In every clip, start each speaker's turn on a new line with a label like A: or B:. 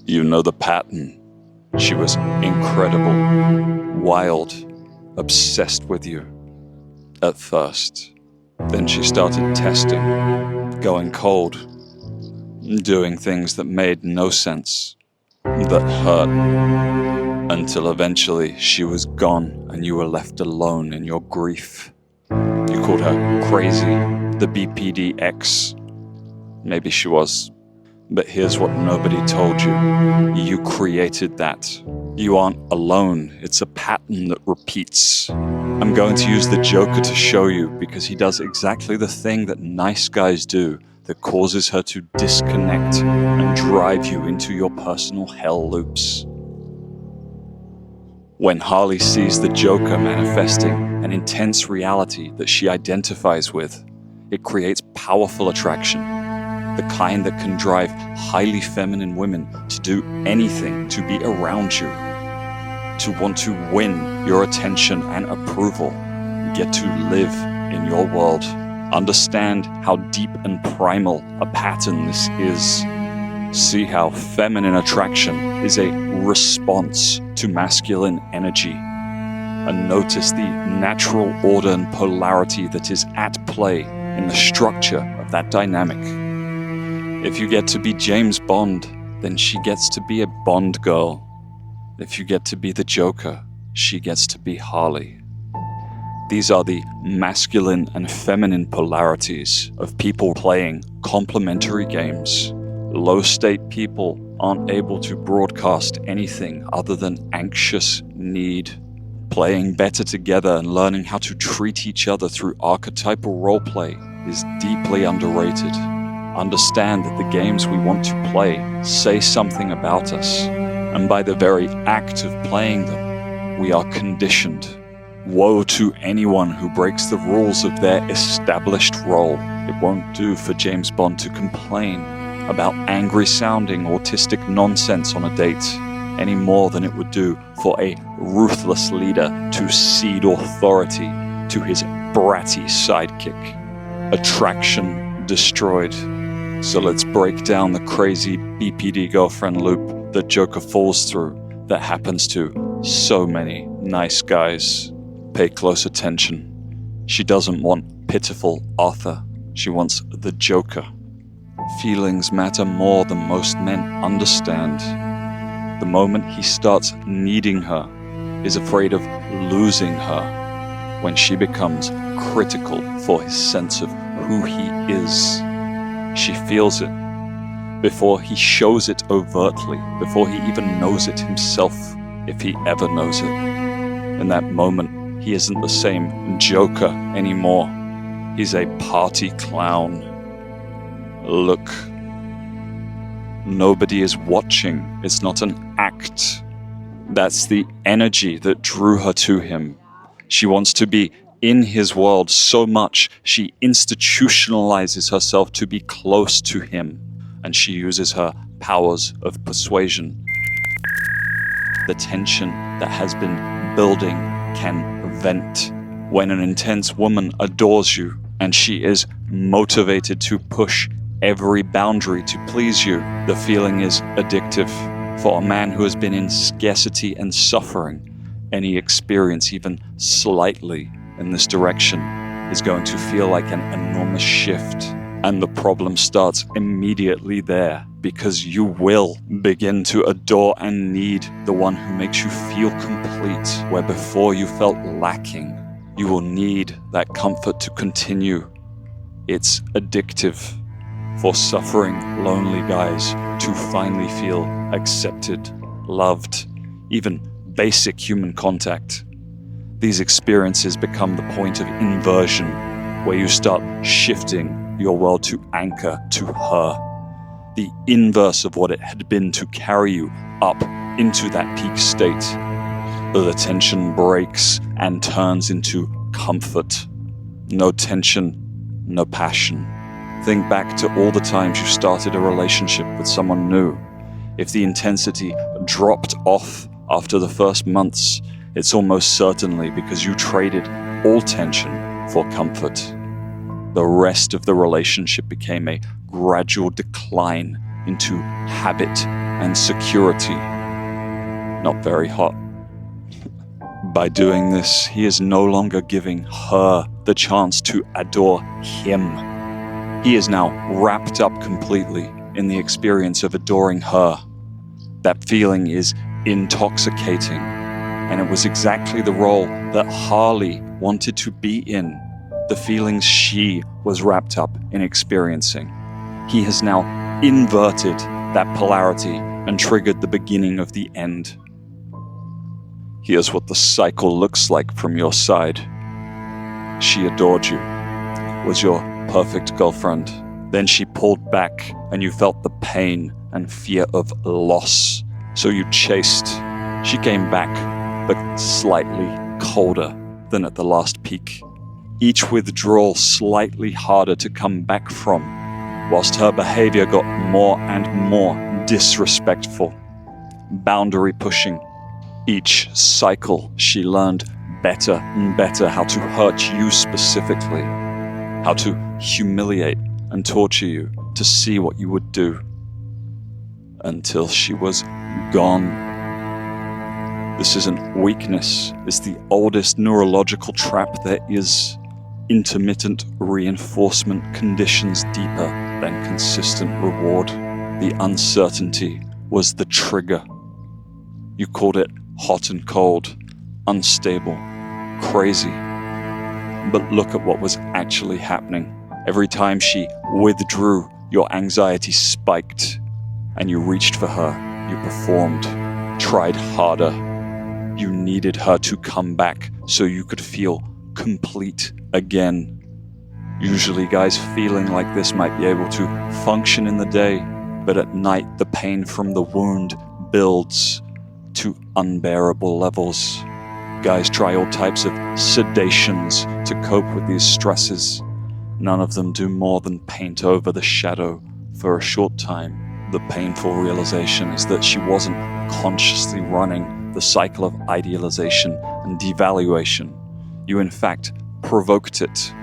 A: You know the pattern. She was incredible, wild, obsessed with you. At first. Then she started testing, going cold, doing things that made no sense, that hurt, until eventually she was gone and you were left alone in your grief. You called her Crazy, the BPD X. Maybe she was. But here's what nobody told you. You created that. You aren't alone. It's a pattern that repeats. I'm going to use the Joker to show you because he does exactly the thing that nice guys do that causes her to disconnect and drive you into your personal hell loops. When Harley sees the Joker manifesting an intense reality that she identifies with, it creates powerful attraction. The kind that can drive highly feminine women to do anything to be around you, to want to win your attention and approval, get to live in your world. Understand how deep and primal a pattern this is. See how feminine attraction is a response to masculine energy. And notice the natural order and polarity that is at play in the structure of that dynamic. If you get to be James Bond, then she gets to be a Bond girl. If you get to be the Joker, she gets to be Harley. These are the masculine and feminine polarities of people playing complementary games. Low-state people aren't able to broadcast anything other than anxious need. Playing better together and learning how to treat each other through archetypal roleplay is deeply underrated. Understand that the games we want to play say something about us, and by the very act of playing them, we are conditioned. Woe to anyone who breaks the rules of their established role. It won't do for James Bond to complain about angry-sounding autistic nonsense on a date any more than it would do for a ruthless leader to cede authority to his bratty sidekick. Attraction destroyed. So let's break down the crazy BPD girlfriend loop that Joker falls through that happens to so many nice guys. Pay close attention. She doesn't want pitiful Arthur. She wants the Joker. Feelings matter more than most men understand. The moment he starts needing her, is afraid of losing her, when she becomes critical for his sense of who he is. She feels it before he shows it overtly, before he even knows it himself, if he ever knows it. In that moment, he isn't the same Joker anymore. He's a party clown. Look, nobody is watching. It's not an act. That's the energy that drew her to him. She wants to be in his world so much, she institutionalizes herself to be close to him, and she uses her powers of persuasion. The tension that has been building can vent. When an intense woman adores you, and she is motivated to push every boundary to please you, the feeling is addictive. For a man who has been in scarcity and suffering, any experience even slightly in this direction is going to feel like an enormous shift. And the problem starts immediately there, because you will begin to adore and need the one who makes you feel complete, where before you felt lacking. You will need that comfort to continue. It's addictive for suffering, lonely guys to finally feel accepted, loved, even basic human contact. These experiences become the point of inversion, where you start shifting your world to anchor to her, the inverse of what it had been to carry you up into that peak state. The tension breaks and turns into comfort. No tension, no passion. Think back to all the times you started a relationship with someone new. If the intensity dropped off after the first months, it's almost certainly because you traded all tension for comfort. The rest of the relationship became a gradual decline into habit and security. Not very hot. By doing this, he is no longer giving her the chance to adore him. He is now wrapped up completely in the experience of adoring her. That feeling is intoxicating, and it was exactly the role that Harley wanted to be in, the feelings she was wrapped up in experiencing. He has now inverted that polarity and triggered the beginning of the end. Here's what the cycle looks like from your side. She adored you, was your perfect girlfriend. Then she pulled back and you felt the pain and fear of loss. So you chased. She came back, but slightly colder than at the last peak. Each withdrawal slightly harder to come back from, whilst her behavior got more and more disrespectful, boundary pushing. Each cycle, she learned better and better how to hurt you specifically, how to humiliate and torture you to see what you would do, until she was gone. This isn't weakness, it's the oldest neurological trap there is. Intermittent reinforcement conditions deeper than consistent reward. The uncertainty was the trigger. You called it hot and cold, unstable, crazy. But look at what was actually happening. Every time she withdrew, your anxiety spiked, and you reached for her. You performed, tried harder. You needed her to come back so you could feel complete again. Usually guys feeling like this might be able to function in the day, but at night the pain from the wound builds to unbearable levels. Guys try all types of sedations to cope with these stresses. None of them do more than paint over the shadow for a short time. The painful realization is that she wasn't consciously running the cycle of idealization and devaluation. You in fact provoked it.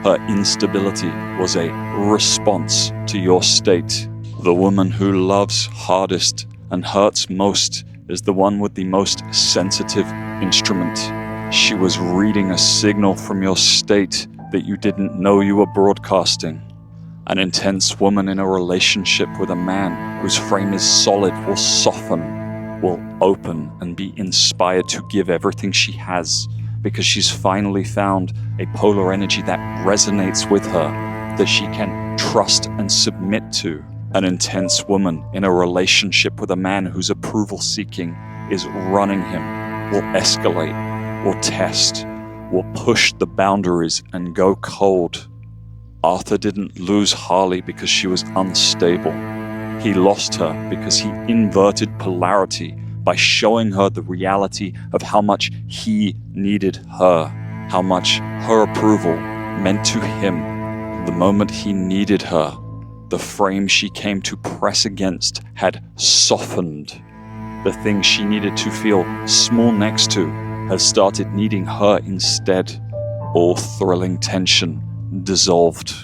A: Her instability was a response to your state. The woman who loves hardest and hurts most is the one with the most sensitive instrument. She was reading a signal from your state that you didn't know you were broadcasting. An intense woman in a relationship with a man whose frame is solid will soften, will open and be inspired to give everything she has, because she's finally found a polar energy that resonates with her, that she can trust and submit to. An intense woman in a relationship with a man whose approval seeking is running him, will escalate, will test, will push the boundaries and go cold. Arthur didn't lose Harley because she was unstable. He lost her because he inverted polarity by showing her the reality of how much he needed her, how much her approval meant to him. The moment he needed her, the frame she came to press against had softened. The thing she needed to feel small next to had started needing her instead. All thrilling tension dissolved,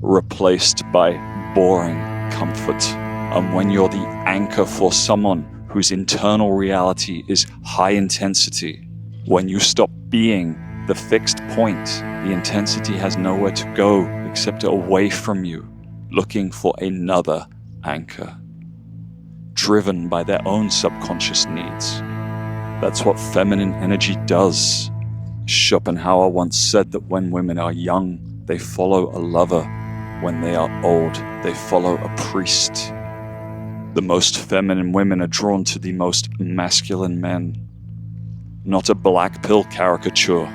A: replaced by boring comfort. And when you're the anchor for someone whose internal reality is high intensity, when you stop being the fixed point, the intensity has nowhere to go except away from you, looking for another anchor, driven by their own subconscious needs. That's what feminine energy does. Schopenhauer once said that when women are young, they follow a lover. When they are old, they follow a priest. The most feminine women are drawn to the most masculine men. Not a black pill caricature.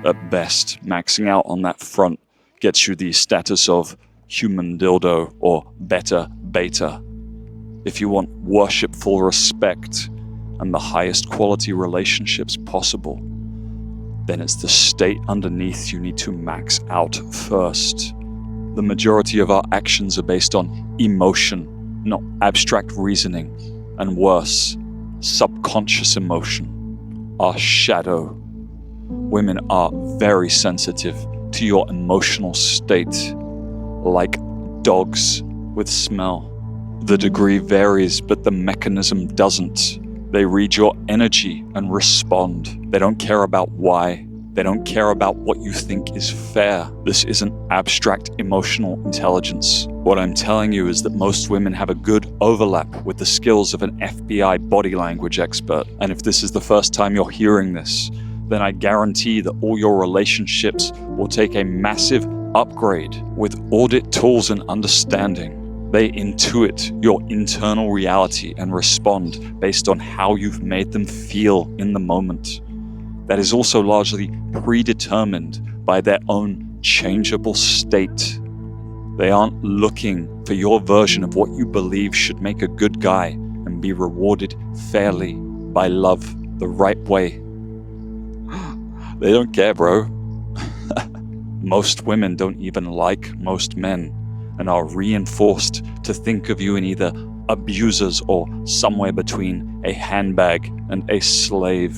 A: At best, maxing out on that front gets you the status of human dildo or beta. If you want worshipful respect and the highest quality relationships possible, then it's the state underneath you need to max out first. The majority of our actions are based on emotion, not abstract reasoning, and worse, subconscious emotion, our shadow. Women are very sensitive to your emotional state, like dogs with smell. The degree varies, but the mechanism doesn't. They read your energy and respond. They don't care about why. They don't care about what you think is fair. This isn't abstract emotional intelligence. What I'm telling you is that most women have a good overlap with the skills of an FBI body language expert. And if this is the first time you're hearing this, then I guarantee that all your relationships will take a massive upgrade with audit tools and understanding. They intuit your internal reality and respond based on how you've made them feel in the moment. That is also largely predetermined by their own changeable state. They aren't looking for your version of what you believe should make a good guy and be rewarded fairly by love the right way. They don't care, bro. Most women don't even like most men and are reinforced to think of you in either abusers or somewhere between a handbag and a slave.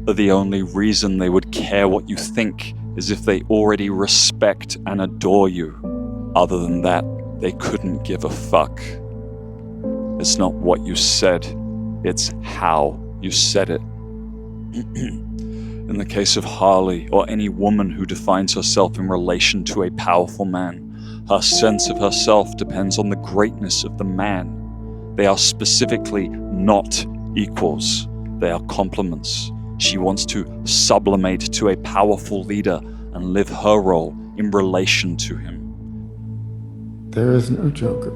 A: The only reason they would care what you think is if they already respect and adore you. Other than that, they couldn't give a fuck. It's not what you said, it's how you said it. In the case of Harley, or any woman who defines herself in relation to a powerful man, her sense of herself depends on the greatness of the man. They are specifically not equals, they are complements. She wants to sublimate to a powerful leader and live her role in relation to him.
B: There is no Joker.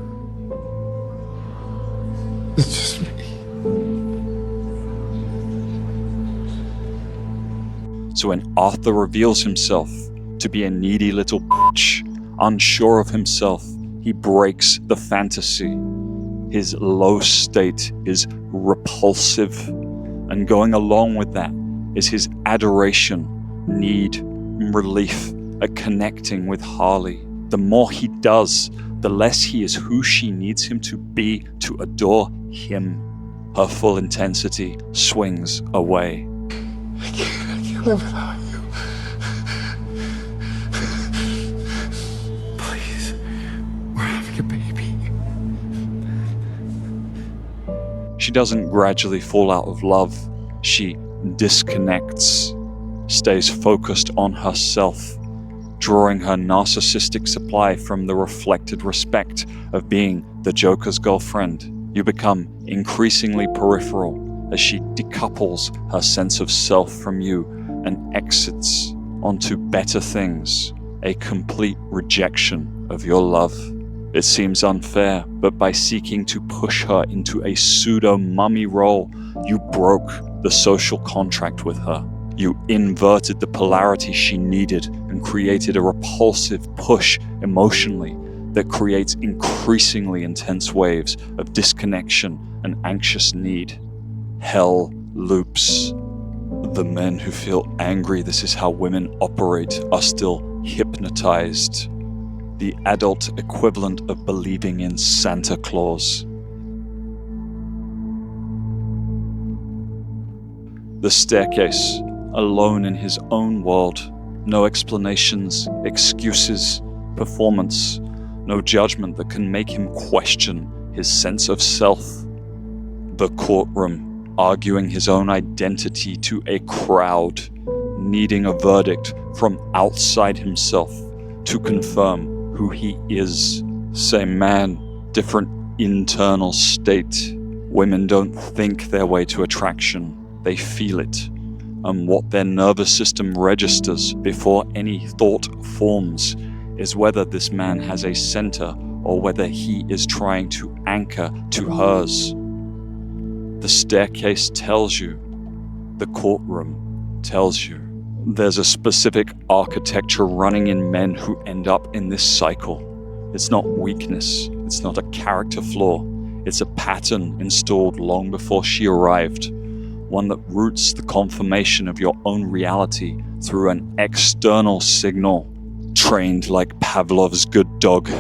B: It's just me.
A: So when Arthur reveals himself to be a needy little bitch, unsure of himself, he breaks the fantasy. His low state is repulsive, and going along with that is his adoration, need, relief at connecting with Harley. The more he does, the less he is who she needs him to be to adore him. Her full intensity swings away.
B: I can't live without you. Please, we're having a baby.
A: She doesn't gradually fall out of love. She disconnects, stays focused on herself, drawing her narcissistic supply from the reflected respect of being the Joker's girlfriend. You become increasingly peripheral as she decouples her sense of self from you and exits onto better things, a complete rejection of your love. It seems unfair, but by seeking to push her into a pseudo-mummy role, you broke the social contract with her. You inverted the polarity she needed and created a repulsive push emotionally that creates increasingly intense waves of disconnection and anxious need. Hell loops. The men who feel angry this is how women operate are still hypnotized. The adult equivalent of believing in Santa Claus. The staircase, alone in his own world. No explanations, excuses, performance. No judgment that can make him question his sense of self. The courtroom, arguing his own identity to a crowd, needing a verdict from outside himself to confirm who he is. Same man, different internal state. Women don't think their way to attraction, they feel it. And what their nervous system registers before any thought forms is whether this man has a center or whether he is trying to anchor to hers. The staircase tells you. The courtroom tells you. There's a specific architecture running in men who end up in this cycle. It's not weakness. It's not a character flaw. It's a pattern installed long before she arrived. One that roots the confirmation of your own reality through an external signal. Trained like Pavlov's good dog.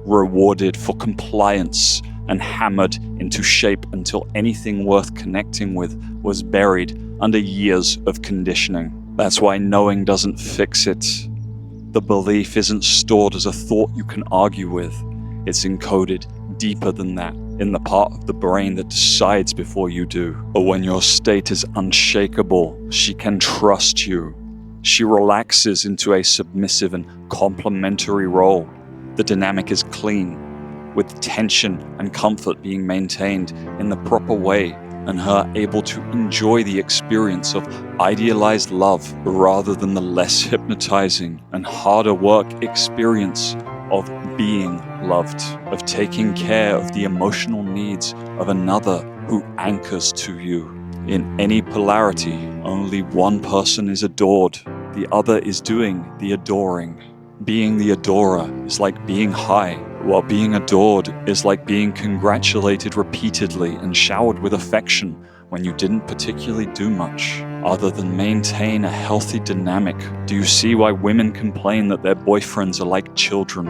A: Rewarded for compliance and hammered into shape until anything worth connecting with was buried under years of conditioning. That's why knowing doesn't fix it. The belief isn't stored as a thought you can argue with. It's encoded deeper than that, in the part of the brain that decides before you do. But when your state is unshakable, she can trust you. She relaxes into a submissive and complementary role. The dynamic is clean, with tension and comfort being maintained in the proper way, and her able to enjoy the experience of idealized love rather than the less hypnotizing and harder work experience of being loved, of taking care of the emotional needs of another who anchors to you. In any polarity, only one person is adored, the other is doing the adoring. Being the adorer is like being high, while being adored is like being congratulated repeatedly and showered with affection when you didn't particularly do much other than maintain a healthy dynamic. Do you see why women complain that their boyfriends are like children?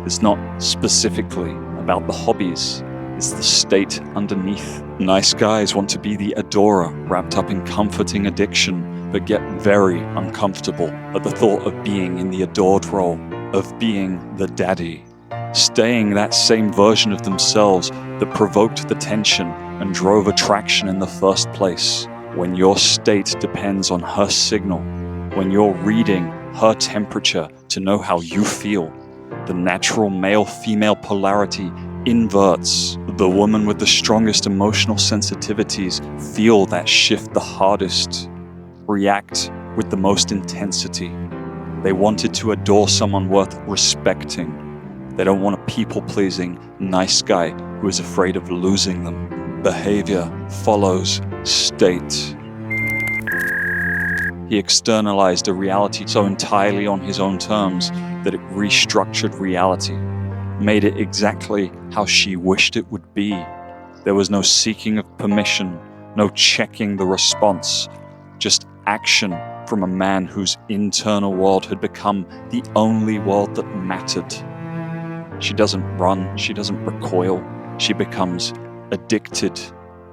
A: It's not specifically about the hobbies, it's the state underneath. Nice guys want to be the adorer, wrapped up in comforting addiction, but get very uncomfortable at the thought of being in the adored role, of being the daddy. Staying that same version of themselves that provoked the tension and drove attraction in the first place. When your state depends on her signal, when you're reading her temperature to know how you feel, the natural male-female polarity inverts. The woman with the strongest emotional sensitivities feel that shift the hardest, react with the most intensity. They wanted to adore someone worth respecting. They don't want a people-pleasing, nice guy who is afraid of losing them. Behavior follows state. He externalized a reality so entirely on his own terms that it restructured reality, made it exactly how she wished it would be. There was no seeking of permission, no checking the response, just action from a man whose internal world had become the only world that mattered. She doesn't run, she doesn't recoil, she becomes addicted,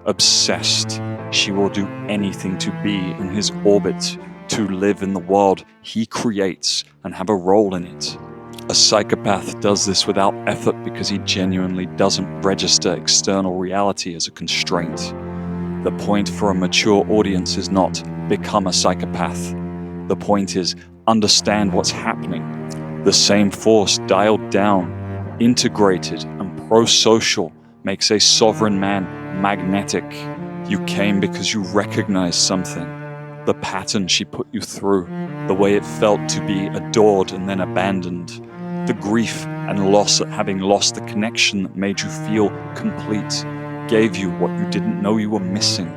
A: obsessed. She will do anything to be in his orbit, to live in the world he creates and have a role in it. A psychopath does this without effort because he genuinely doesn't register external reality as a constraint. The point for a mature audience is not become a psychopath. The point is understand what's happening. The same force dialed down, integrated and pro-social makes a sovereign man magnetic. You came because you recognized something. The pattern she put you through, the way it felt to be adored and then abandoned, the grief and loss at having lost the connection that made you feel complete, gave you what you didn't know you were missing.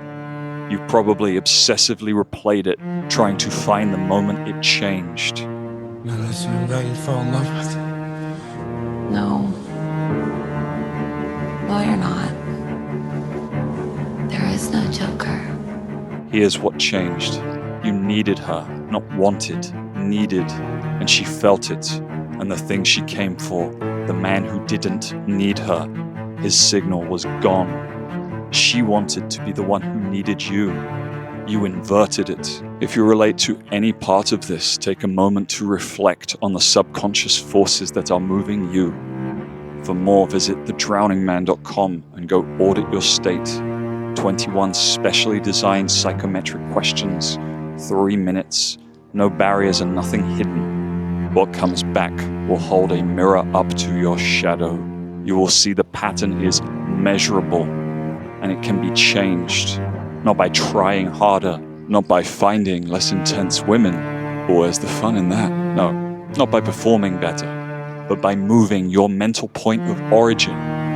A: You probably obsessively replayed it, trying to find the moment it changed.
B: Now that's the young guy you fell in love with.
C: No. No, you're not. There is no Joker.
A: Here's what changed. You needed her, not wanted, needed, and she felt it. And the thing she came for, the man who didn't need her, his signal was gone. She wanted to be the one who needed you. You inverted it. If you relate to any part of this, take a moment to reflect on the subconscious forces that are moving you. For more, visit thedrowningman.com and go audit your state. 21 specially designed psychometric questions, 3 minutes, no barriers and nothing hidden. What comes back will hold a mirror up to your shadow. You will see the pattern is measurable and it can be changed. Not by trying harder, not by finding less intense women. Where's the fun in that? No, not by performing better, but by moving your mental point of origin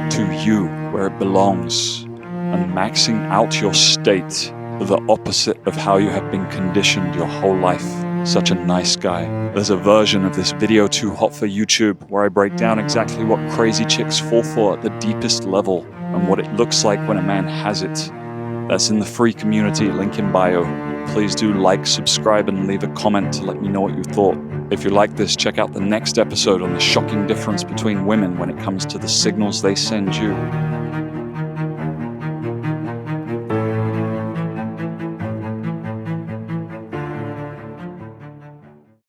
A: to you where it belongs and maxing out your state, the opposite of how you have been conditioned your whole life. Such a nice guy. There's a version of this video too hot for YouTube where I break down exactly what crazy chicks fall for at the deepest level and what it looks like when a man has it. That's in the free community, link in bio. Please do like, subscribe, and leave a comment to let me know what you thought. If you like this, check out the next episode on the shocking difference between women when it comes to the signals they send you.